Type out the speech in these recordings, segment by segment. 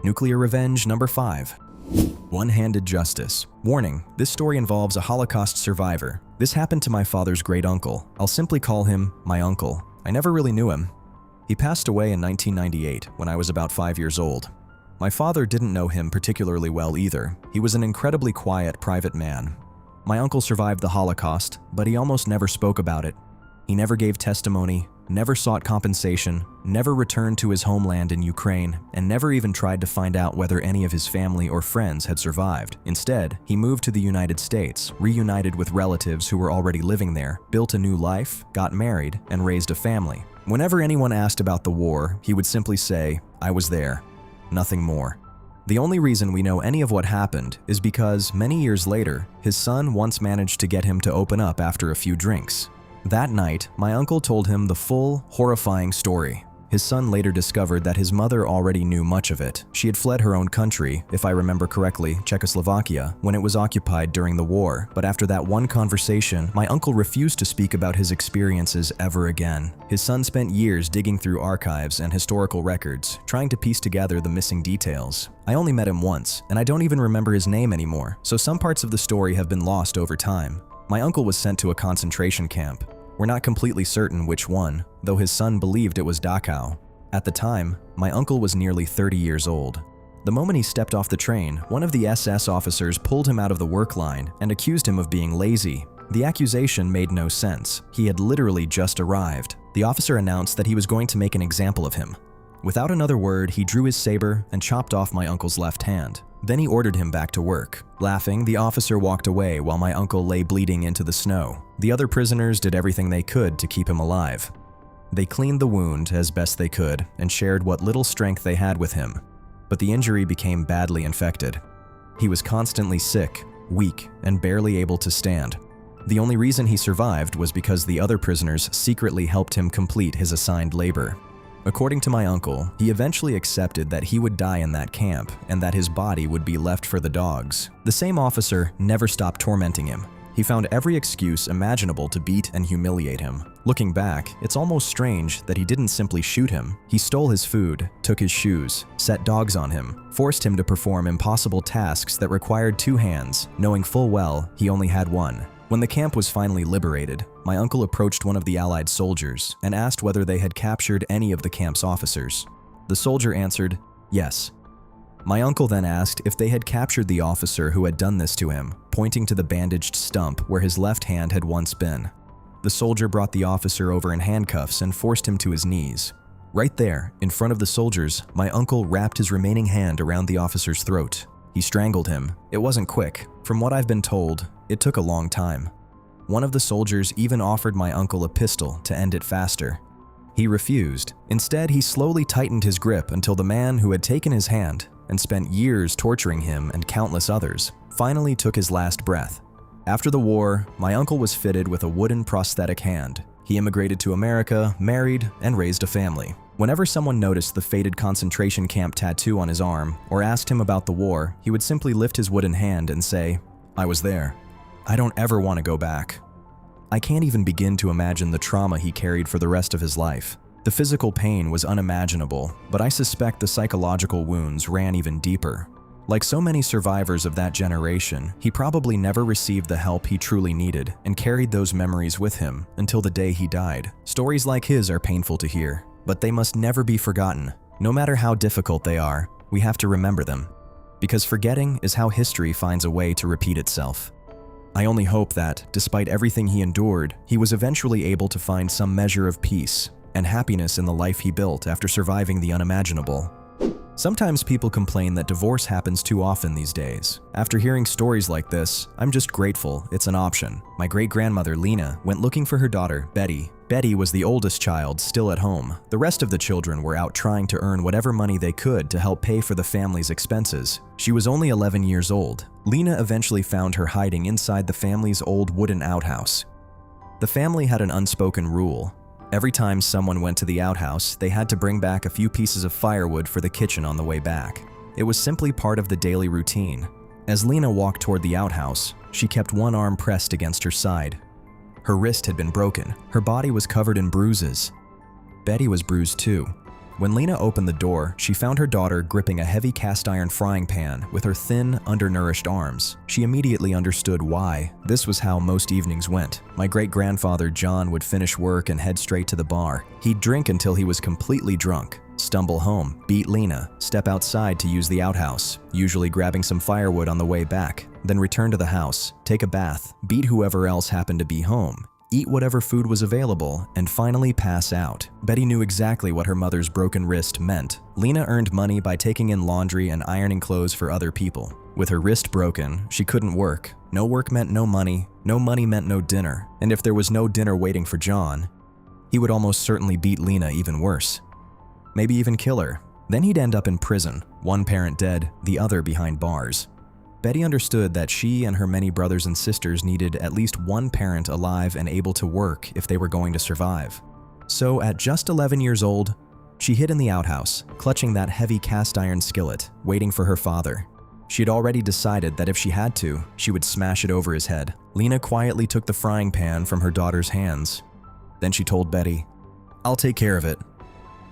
Nuclear revenge number 5. One-handed justice. Warning, this story involves a Holocaust survivor. This happened to my father's great-uncle. I'll simply call him my uncle. I never really knew him. He passed away in 1998 when I was about 5 years old. My father didn't know him particularly well either. He was an incredibly quiet, private man. My uncle survived the Holocaust, but he almost never spoke about it. He never gave testimony, never sought compensation, never returned to his homeland in Ukraine, and never even tried to find out whether any of his family or friends had survived. Instead, he moved to the United States, reunited with relatives who were already living there, built a new life, got married, and raised a family. Whenever anyone asked about the war, he would simply say, "I was there." Nothing more. The only reason we know any of what happened is because, many years later, his son once managed to get him to open up after a few drinks. That night, my uncle told him the full, horrifying story. His son later discovered that his mother already knew much of it. She had fled her own country, if I remember correctly, Czechoslovakia, when it was occupied during the war. But after that one conversation, my uncle refused to speak about his experiences ever again. His son spent years digging through archives and historical records, trying to piece together the missing details. I only met him once, and I don't even remember his name anymore, so some parts of the story have been lost over time. My uncle was sent to a concentration camp. We're not completely certain which one, though his son believed it was Dachau. At the time, my uncle was nearly 30 years old. The moment he stepped off the train, one of the SS officers pulled him out of the work line and accused him of being lazy. The accusation made no sense. He had literally just arrived. The officer announced that he was going to make an example of him. Without another word, he drew his saber and chopped off my uncle's left hand. Then he ordered him back to work. Laughing, the officer walked away while my uncle lay bleeding into the snow. The other prisoners did everything they could to keep him alive. They cleaned the wound as best they could and shared what little strength they had with him. But the injury became badly infected. He was constantly sick, weak, and barely able to stand. The only reason he survived was because the other prisoners secretly helped him complete his assigned labor. According to my uncle, he eventually accepted that he would die in that camp and that his body would be left for the dogs. The same officer never stopped tormenting him. He found every excuse imaginable to beat and humiliate him. Looking back, it's almost strange that he didn't simply shoot him. He stole his food, took his shoes, set dogs on him, forced him to perform impossible tasks that required 2 hands, knowing full well he only had one. When the camp was finally liberated, my uncle approached one of the Allied soldiers and asked whether they had captured any of the camp's officers. The soldier answered, yes. My uncle then asked if they had captured the officer who had done this to him, pointing to the bandaged stump where his left hand had once been. The soldier brought the officer over in handcuffs and forced him to his knees. Right there, in front of the soldiers, my uncle wrapped his remaining hand around the officer's throat. He strangled him. It wasn't quick. From what I've been told, it took a long time. One of the soldiers even offered my uncle a pistol to end it faster. He refused. Instead, he slowly tightened his grip until the man who had taken his hand and spent years torturing him and countless others finally took his last breath. After the war, my uncle was fitted with a wooden prosthetic hand. He immigrated to America, married, and raised a family. Whenever someone noticed the faded concentration camp tattoo on his arm or asked him about the war, he would simply lift his wooden hand and say, "I was there. I don't ever want to go back." I can't even begin to imagine the trauma he carried for the rest of his life. The physical pain was unimaginable, but I suspect the psychological wounds ran even deeper. Like so many survivors of that generation, he probably never received the help he truly needed and carried those memories with him until the day he died. Stories like his are painful to hear, but they must never be forgotten. No matter how difficult they are, we have to remember them. Because forgetting is how history finds a way to repeat itself. I only hope that, despite everything he endured, he was eventually able to find some measure of peace and happiness in the life he built after surviving the unimaginable. Sometimes people complain that divorce happens too often these days. After hearing stories like this, I'm just grateful it's an option. My great-grandmother, Lena, went looking for her daughter, Betty. Betty was the oldest child, still at home. The rest of the children were out trying to earn whatever money they could to help pay for the family's expenses. She was only 11 years old. Lena eventually found her hiding inside the family's old wooden outhouse. The family had an unspoken rule. Every time someone went to the outhouse, they had to bring back a few pieces of firewood for the kitchen on the way back. It was simply part of the daily routine. As Lena walked toward the outhouse, she kept one arm pressed against her side. Her wrist had been broken. Her body was covered in bruises. Betty was bruised too. When Lena opened the door, she found her daughter gripping a heavy cast iron frying pan with her thin, undernourished arms. She immediately understood why. This was how most evenings went. My great-grandfather John would finish work and head straight to the bar. He'd drink until he was completely drunk, stumble home, beat Lena, step outside to use the outhouse, usually grabbing some firewood on the way back, then return to the house, take a bath, beat whoever else happened to be home, eat whatever food was available, and finally pass out. Betty knew exactly what her mother's broken wrist meant. Lena earned money by taking in laundry and ironing clothes for other people. With her wrist broken, she couldn't work. No work meant no money meant no dinner, and if there was no dinner waiting for John, he would almost certainly beat Lena even worse. Maybe even kill her. Then he'd end up in prison, one parent dead, the other behind bars. Betty understood that she and her many brothers and sisters needed at least one parent alive and able to work if they were going to survive. So at just 11 years old, she hid in the outhouse, clutching that heavy cast iron skillet, waiting for her father. She had already decided that if she had to, she would smash it over his head. Lena quietly took the frying pan from her daughter's hands. Then she told Betty, "I'll take care of it."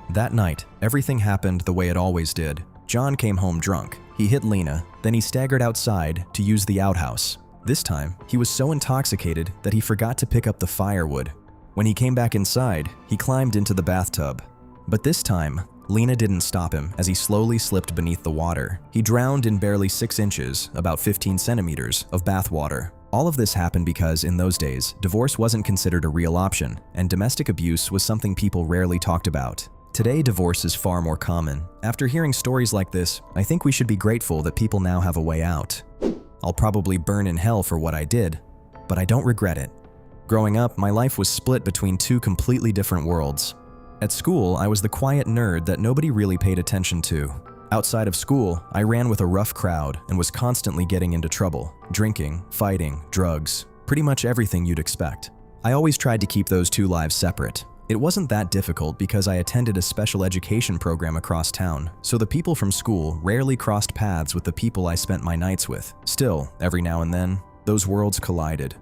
That night, everything happened the way it always did. John came home drunk. He hit Lena, then he staggered outside to use the outhouse. This time, he was so intoxicated that he forgot to pick up the firewood. When he came back inside, he climbed into the bathtub. But this time, Lena didn't stop him as he slowly slipped beneath the water. He drowned in barely 6 inches, about 15 centimeters, of bath water. All of this happened because, in those days, divorce wasn't considered a real option, and domestic abuse was something people rarely talked about. Today, divorce is far more common. After hearing stories like this, I think we should be grateful that people now have a way out. I'll probably burn in hell for what I did, but I don't regret it. Growing up, my life was split between 2 completely different worlds. At school, I was the quiet nerd that nobody really paid attention to. Outside of school, I ran with a rough crowd and was constantly getting into trouble. Drinking, fighting, drugs, pretty much everything you'd expect. I always tried to keep those 2 lives separate. It wasn't that difficult because I attended a special education program across town, so the people from school rarely crossed paths with the people I spent my nights with. Still, every now and then, those worlds collided.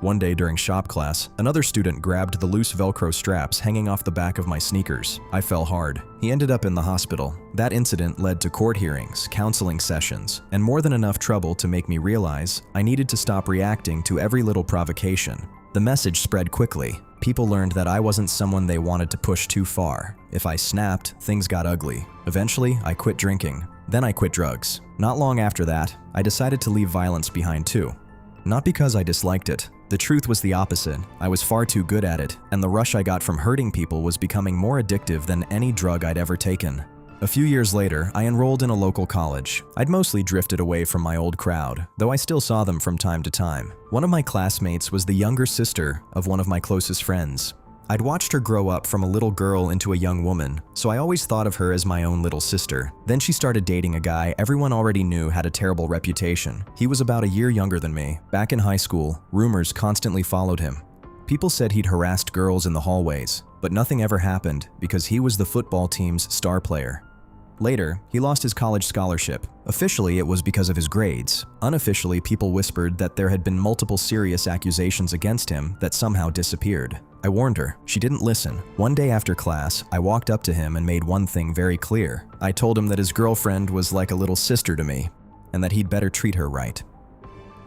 One day during shop class, another student grabbed the loose Velcro straps hanging off the back of my sneakers. I fell hard. He ended up in the hospital. That incident led to court hearings, counseling sessions, and more than enough trouble to make me realize I needed to stop reacting to every little provocation. The message spread quickly. People learned that I wasn't someone they wanted to push too far. If I snapped, things got ugly. Eventually, I quit drinking. Then I quit drugs. Not long after that, I decided to leave violence behind too. Not because I disliked it. The truth was the opposite. I was far too good at it, and the rush I got from hurting people was becoming more addictive than any drug I'd ever taken. A few years later, I enrolled in a local college. I'd mostly drifted away from my old crowd, though I still saw them from time to time. One of my classmates was the younger sister of one of my closest friends. I'd watched her grow up from a little girl into a young woman, so I always thought of her as my own little sister. Then she started dating a guy everyone already knew had a terrible reputation. He was about a year younger than me. Back in high school, rumors constantly followed him. People said he'd harassed girls in the hallways, but nothing ever happened because he was the football team's star player. Later, he lost his college scholarship. Officially, it was because of his grades. Unofficially, people whispered that there had been multiple serious accusations against him that somehow disappeared. I warned her. She didn't listen. One day after class, I walked up to him and made one thing very clear. I told him that his girlfriend was like a little sister to me, and that he'd better treat her right.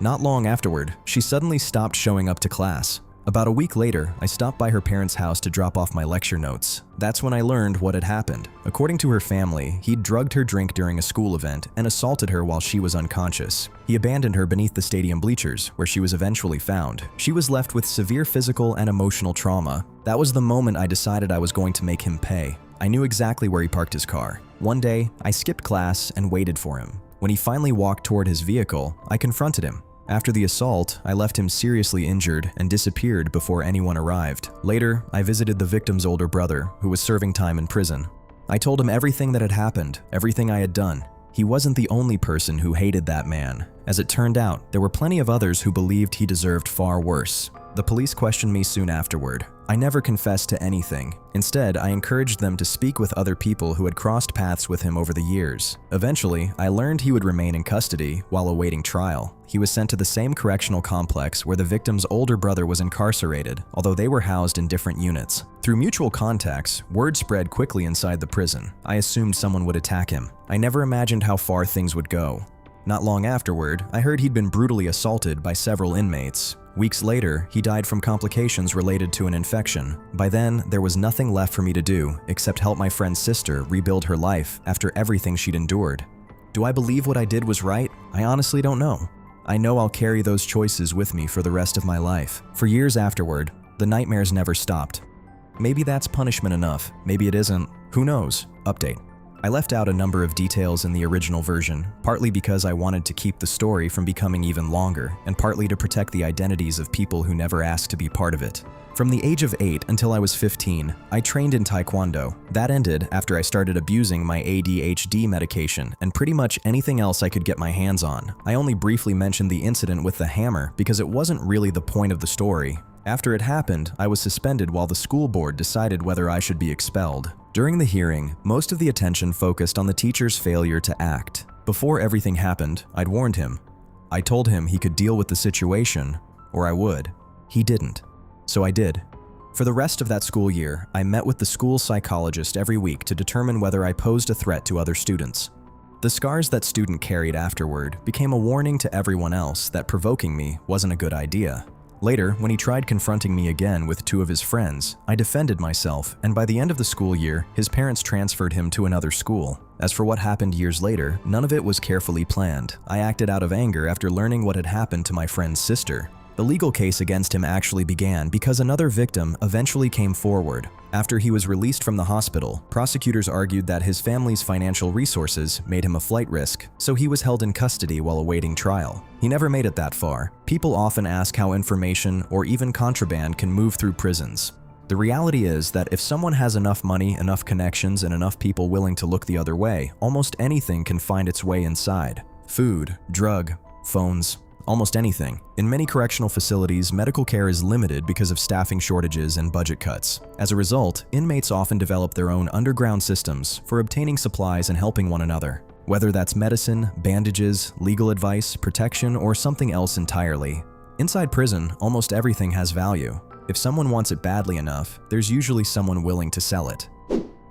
Not long afterward, she suddenly stopped showing up to class. About a week later, I stopped by her parents' house to drop off my lecture notes. That's when I learned what had happened. According to her family, he'd drugged her drink during a school event and assaulted her while she was unconscious. He abandoned her beneath the stadium bleachers, where she was eventually found. She was left with severe physical and emotional trauma. That was the moment I decided I was going to make him pay. I knew exactly where he parked his car. One day, I skipped class and waited for him. When he finally walked toward his vehicle, I confronted him. After the assault, I left him seriously injured and disappeared before anyone arrived. Later, I visited the victim's older brother, who was serving time in prison. I told him everything that had happened, everything I had done. He wasn't the only person who hated that man. As it turned out, there were plenty of others who believed he deserved far worse. The police questioned me soon afterward. I never confessed to anything. Instead, I encouraged them to speak with other people who had crossed paths with him over the years. Eventually, I learned he would remain in custody while awaiting trial. He was sent to the same correctional complex where the victim's older brother was incarcerated, although they were housed in different units. Through mutual contacts, word spread quickly inside the prison. I assumed someone would attack him. I never imagined how far things would go. Not long afterward, I heard he'd been brutally assaulted by several inmates. Weeks later, he died from complications related to an infection. By then, there was nothing left for me to do except help my friend's sister rebuild her life after everything she'd endured. Do I believe what I did was right? I honestly don't know. I know I'll carry those choices with me for the rest of my life. For years afterward, the nightmares never stopped. Maybe that's punishment enough. Maybe it isn't. Who knows? Update. I left out a number of details in the original version, partly because I wanted to keep the story from becoming even longer, and partly to protect the identities of people who never asked to be part of it. From the age of 8 until I was 15, I trained in Taekwondo. That ended after I started abusing my ADHD medication and pretty much anything else I could get my hands on. I only briefly mentioned the incident with the hammer because it wasn't really the point of the story. After it happened, I was suspended while the school board decided whether I should be expelled. During the hearing, most of the attention focused on the teacher's failure to act. Before everything happened, I'd warned him. I told him he could deal with the situation, or I would. He didn't. So I did. For the rest of that school year, I met with the school psychologist every week to determine whether I posed a threat to other students. The scars that student carried afterward became a warning to everyone else that provoking me wasn't a good idea. Later, when he tried confronting me again with 2 of his friends, I defended myself, and by the end of the school year, his parents transferred him to another school. As for what happened years later, none of it was carefully planned. I acted out of anger after learning what had happened to my friend's sister. The legal case against him actually began because another victim eventually came forward. After he was released from the hospital, prosecutors argued that his family's financial resources made him a flight risk, so he was held in custody while awaiting trial. He never made it that far. People often ask how information or even contraband can move through prisons. The reality is that if someone has enough money, enough connections, and enough people willing to look the other way, almost anything can find its way inside. Food, drug, phones, almost anything. In many correctional facilities, medical care is limited because of staffing shortages and budget cuts. As a result, inmates often develop their own underground systems for obtaining supplies and helping one another. Whether that's medicine, bandages, legal advice, protection, or something else entirely. Inside prison, almost everything has value. If someone wants it badly enough, there's usually someone willing to sell it.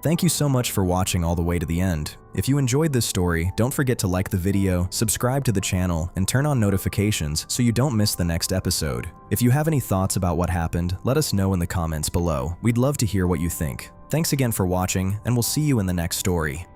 Thank you so much for watching all the way to the end. If you enjoyed this story, don't forget to like the video, subscribe to the channel, and turn on notifications so you don't miss the next episode. If you have any thoughts about what happened, let us know in the comments below. We'd love to hear what you think. Thanks again for watching, and we'll see you in the next story.